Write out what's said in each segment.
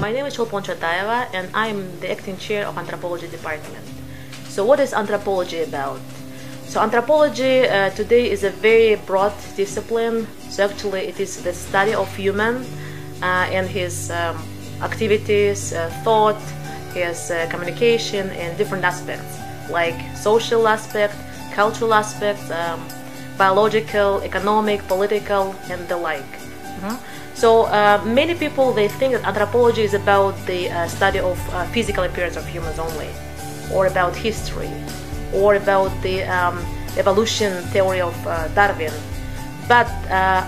My name is Cholpon Chataeva and I am the acting chair of Anthropology Department. So what is anthropology about? So anthropology today is a very broad discipline. So actually it is the study of human and his activities, thought, his communication and different aspects like social aspect, cultural aspects, biological, economic, political and the like. So many people, they think that anthropology is about the study of physical appearance of humans only, or about history, or about the evolution theory of Darwin. But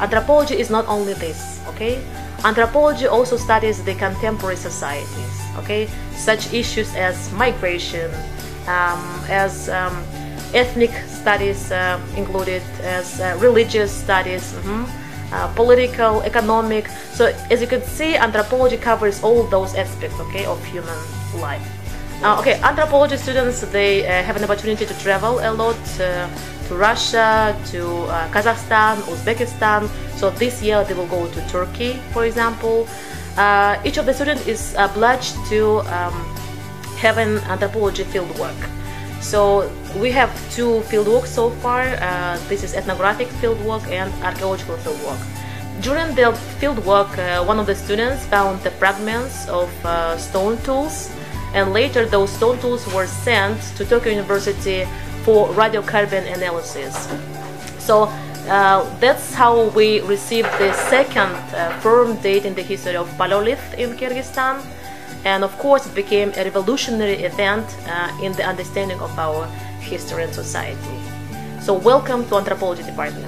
anthropology is not only this, okay? Anthropology also studies the contemporary societies, okay? Such issues as migration, as ethnic studies included, as religious studies, political, economic. So as you can see, anthropology covers all those aspects, okay, of human life. Okay, anthropology students, they have an opportunity to travel a lot to Russia, to Kazakhstan, Uzbekistan. So this year they will go to Turkey, for example. Each of the students is obliged to have an anthropology fieldwork. So we have two fieldwork so far. This is ethnographic fieldwork and archaeological fieldwork. During the fieldwork, one of the students found the fragments of stone tools, and later those stone tools were sent to Tokyo University for radiocarbon analysis. So that's how we received the second firm date in the history of Paleolith in Kyrgyzstan. And of course it became a revolutionary event in the understanding of our history and society. So welcome to Anthropology Department.